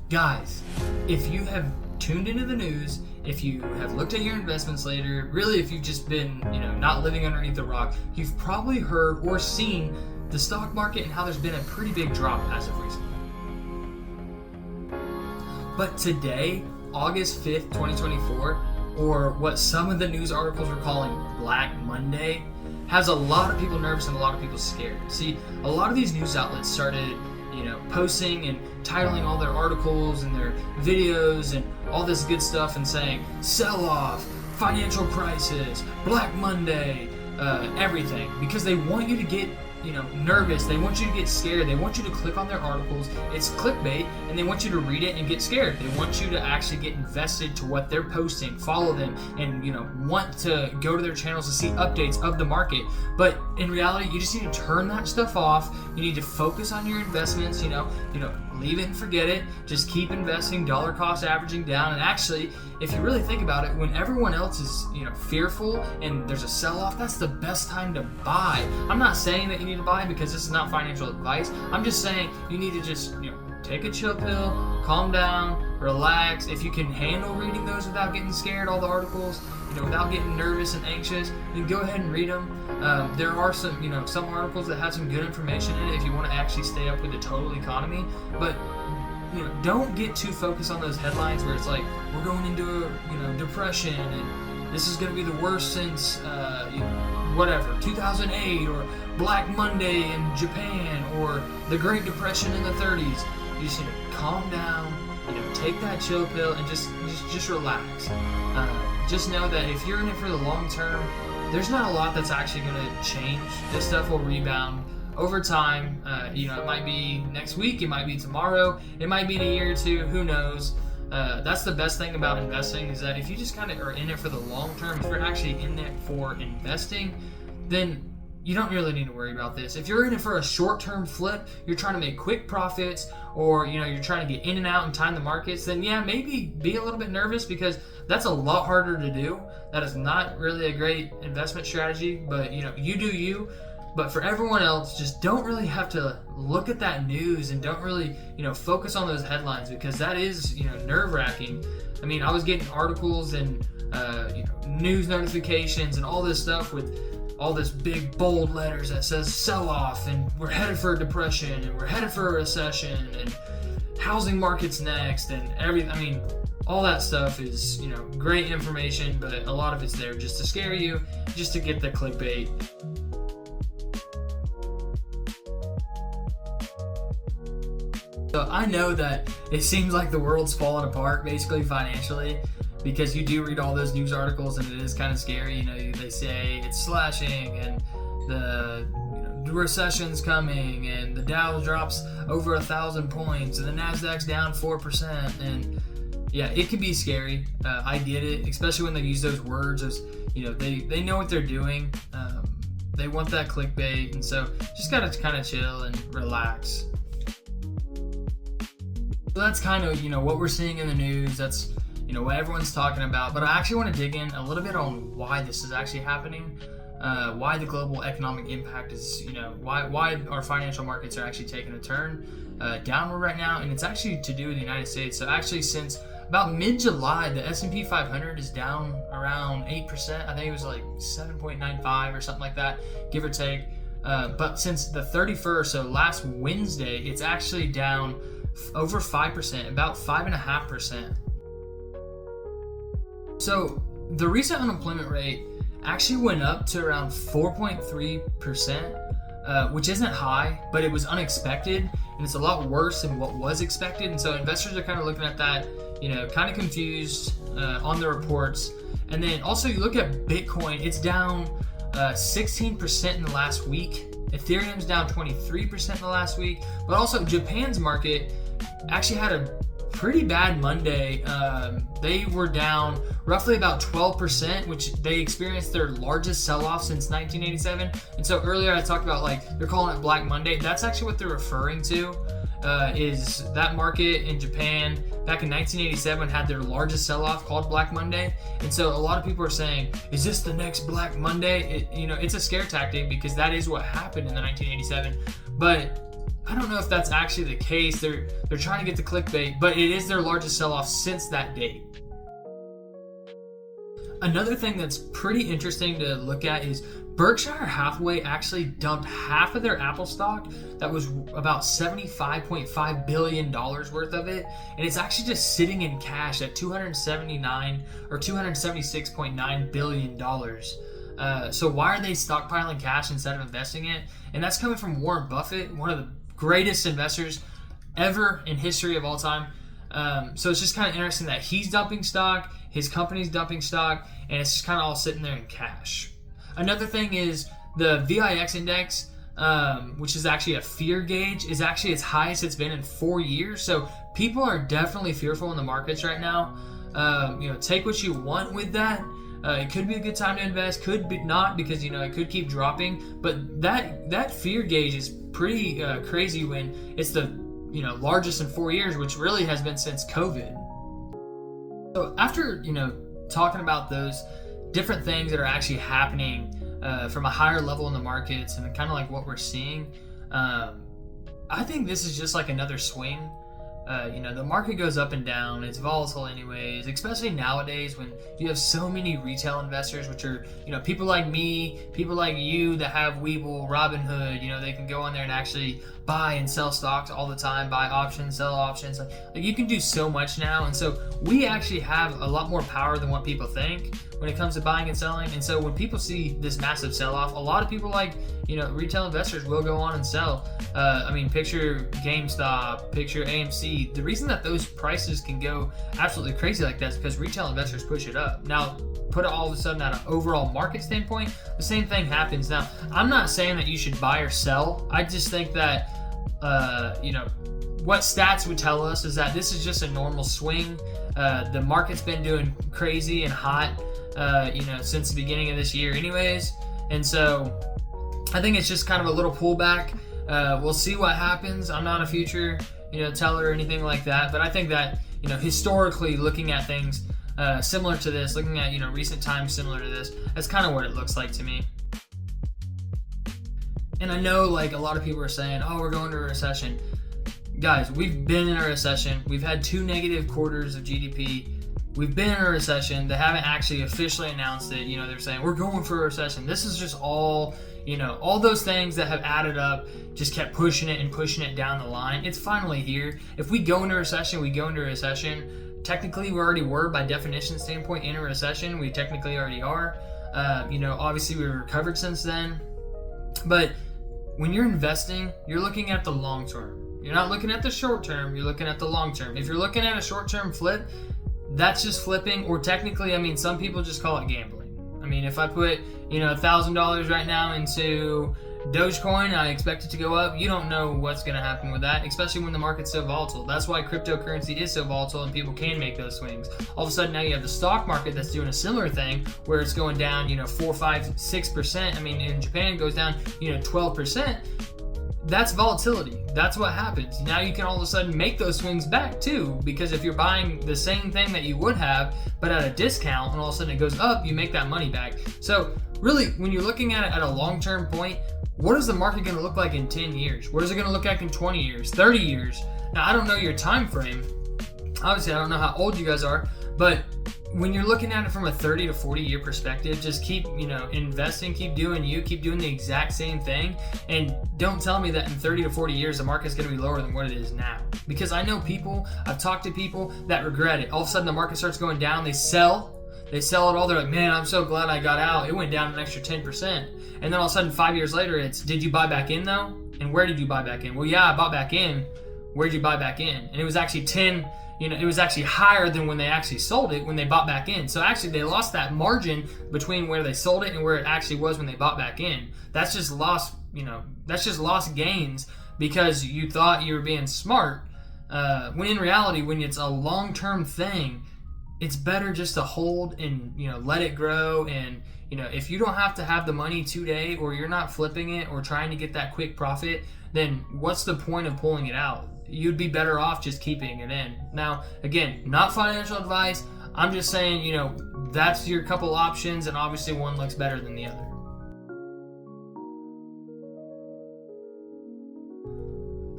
Guys, if you have tuned into the news, if you have looked at your investments later, really if you've just been, not living underneath the rock, you've probably heard or seen the stock market and how there's been a pretty big drop as of recently. But today, August 5th, 2024, or what some of the news articles are calling Black Monday, has a lot of people nervous and a lot of people scared. See, a lot of these news outlets started posting and titling all their articles and their videos and all this good stuff and saying sell off, financial crisis, Black Monday, everything, because they want you to get nervous. They want you to get scared. They want you to click on their articles. It's clickbait, and they want you to read it and get scared. They want you to actually get invested to what they're posting, follow them, and want to go to their channels to see updates of the market. But in reality, you just need to turn that stuff off. You need to focus on your investments. Leave it and forget it. Just keep investing, dollar cost averaging down. And actually, if you really think about it, when everyone else is fearful and there's a sell-off, that's the best time to buy. I'm not saying that you need to buy because this is not financial advice. I'm just saying you need to just take a chill pill, calm down, relax. If you can handle reading those without getting scared, all the articles, without getting nervous and anxious, then go ahead and read them. There are some articles that have some good information in it if you want to actually stay up with the total economy. But don't get too focused on those headlines where it's like we're going into a depression and this is going to be the worst since 2008, or Black Monday in Japan, or the Great Depression in the 30s. You just need to calm down, take that chill pill and just relax. Just know that if you're in it for the long term, there's not a lot that's actually going to change. This stuff will rebound over time. It might be next week, it might be tomorrow, it might be in a year or two, who knows. That's the best thing about investing, is that if you just kind of are in it for the long term, if you're actually in it for investing, then you don't really need to worry about this. If you're in it for a short-term flip, you're trying to make quick profits, or you're trying to get in and out and time the markets, then yeah, maybe be a little bit nervous, because that's a lot harder to do. That is not really a great investment strategy, but you do you. But for everyone else, just don't really have to look at that news and don't really, focus on those headlines, because that is, nerve-wracking. I mean, I was getting articles and, news notifications and all this stuff with all this big bold letters that says sell off and we're headed for a depression and we're headed for a recession and housing market's next and everything. I mean, all that stuff is, great information, but a lot of it's there just to scare you, just to get the clickbait. So I know that it seems like the world's falling apart basically financially, because you do read all those news articles and it is kind of scary. They say it's slashing and the recession's coming and the Dow drops over 1,000 points and the Nasdaq's down 4%, and yeah, it can be scary. I get it, especially when they use those words as they know what they're doing. They want that clickbait, and so just gotta kind of chill and relax. So that's kind of what we're seeing in the news. That's what everyone's talking about. But I actually want to dig in a little bit on why this is actually happening, why the global economic impact is, why our financial markets are actually taking a turn downward right now, and it's actually to do with the United States. So actually, since about mid-July, the S&P 500 is down around 8%. I think it was like 7.95 or something like that, give or take. But since the 31st, so last Wednesday, it's actually down over 5%, about 5.5%. So the recent unemployment rate actually went up to around 4.3%, which isn't high, but it was unexpected, and it's a lot worse than what was expected. And so investors are kind of looking at that, kind of confused on the reports. And then also you look at Bitcoin, it's down 16% in the last week. Ethereum's down 23% in the last week. But also Japan's market actually had a pretty bad Monday. They were down roughly about 12%, which they experienced their largest sell-off since 1987. And so earlier I talked about they're calling it Black Monday. That's actually what they're referring to, is that market in Japan back in 1987 had their largest sell-off called Black Monday. And so a lot of people are saying, is this the next Black Monday? It's a scare tactic, because that is what happened in the 1987. But I don't know if that's actually the case. They're trying to get the clickbait, but it is their largest sell-off since that date. Another thing that's pretty interesting to look at is Berkshire Hathaway actually dumped half of their Apple stock. That was about $75.5 billion worth of it. And it's actually just sitting in cash at $276.9 billion. So why are they stockpiling cash instead of investing it? And that's coming from Warren Buffett, one of the greatest investors ever in history of all time. So it's just kind of interesting that he's dumping stock, his company's dumping stock, and it's just kind of all sitting there in cash. Another thing is the VIX index, which is actually a fear gauge, is actually its highest it's been in 4 years. So people are definitely fearful in the markets right now. Take what you want with that. It could be a good time to invest, could be not, because it could keep dropping. But that fear gauge is pretty crazy when it's the largest in 4 years, which really has been since COVID. So after talking about those different things that are actually happening from a higher level in the markets and kind of like what we're seeing, I think this is just like another swing. The market goes up and down. It's volatile anyways, especially nowadays when you have so many retail investors, which are, people like me, people like you that have Webull, Robinhood, they can go on there and actually buy and sell stocks all the time, buy options, sell options. Like you can do so much now. And so we actually have a lot more power than what people think when it comes to buying and selling. And so when people see this massive sell-off, a lot of people retail investors will go on and sell. Picture GameStop, picture AMC. The reason that those prices can go absolutely crazy like that is because retail investors push it up. Now, put it all of a sudden at an overall market standpoint, the same thing happens. Now, I'm not saying that you should buy or sell. I just think that, what stats would tell us is that this is just a normal swing. The market's been doing crazy and hot, since the beginning of this year anyways. And so I think it's just kind of a little pullback. We'll see what happens. I'm not a future, teller or anything like that, but I think that, historically looking at things similar to this, looking at, recent times similar to this, that's kind of what it looks like to me. And I know a lot of people are saying, oh, we're going to a recession. Guys, we've been in a recession. We've had 2 negative quarters of GDP. We've been in a recession. They haven't actually officially announced it. They're saying we're going for a recession. This is just all, all those things that have added up just kept pushing it down the line. It's finally here. If we go into a recession, we go into a recession. Technically, we already were, by definition standpoint, in a recession. We technically already are. Obviously, we've recovered since then. But when you're investing, you're looking at the long term. You're not looking at the short term, you're looking at the long term. If you're looking at a short term flip, that's just flipping, or technically, some people just call it gambling. If I put, $1,000 right now into Dogecoin, I expect it to go up. You don't know what's going to happen with that, especially when the market's so volatile. That's why cryptocurrency is so volatile and people can make those swings. All of a sudden now you have the stock market that's doing a similar thing where it's going down, 4, 5, 6%. In Japan it goes down, 12%. That's volatility. That's what happens. Now you can all of a sudden make those swings back too, because if you're buying the same thing that you would have, but at a discount, and all of a sudden it goes up, you make that money back. So really, when you're looking at it at a long-term point, what is the market going to look like in 10 years? What is it going to look like in 20 years, 30 years? Now, I don't know your time frame. Obviously, I don't know how old you guys are, but when you're looking at it from a 30 to 40 year perspective, just keep, investing, keep doing the exact same thing. And don't tell me that in 30 to 40 years, the market's going to be lower than what it is now. Because I know I've talked to people that regret it. All of a sudden the market starts going down, they sell it all. They're like, man, I'm so glad I got out. It went down an extra 10%. And then all of a sudden 5 years later, it's, did you buy back in though? And where did you buy back in? Well, yeah, I bought back in. Where'd you buy back in? And it was actually it was actually higher than when they actually sold it when they bought back in. So actually they lost that margin between where they sold it and where it actually was when they bought back in. That's just lost gains because you thought you were being smart. When in reality, when it's a long-term thing, it's better just to hold and, let it grow. And, if you don't have to have the money today, or you're not flipping it or trying to get that quick profit, then what's the point of pulling it out? You'd be better off just keeping it in. Now, again, not financial advice. I'm just saying, that's your couple options, and obviously one looks better than the other.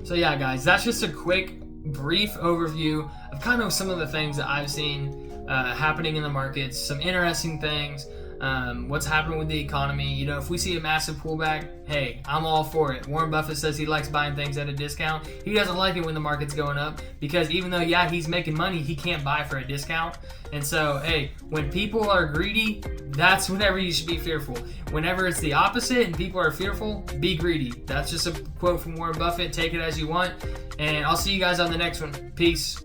So yeah, guys, that's just a quick, brief overview of kind of some of the things that I've seen happening in the markets, some interesting things, what's happening with the economy. You know, if we see a massive pullback, hey, I'm all for it. Warren Buffett says he likes buying things at a discount. He doesn't like it when the market's going up because even though, yeah, he's making money, he can't buy for a discount. And so, hey, when people are greedy, that's whenever you should be fearful. Whenever it's the opposite and people are fearful, be greedy. That's just a quote from Warren Buffett. Take it as you want. And I'll see you guys on the next one. Peace.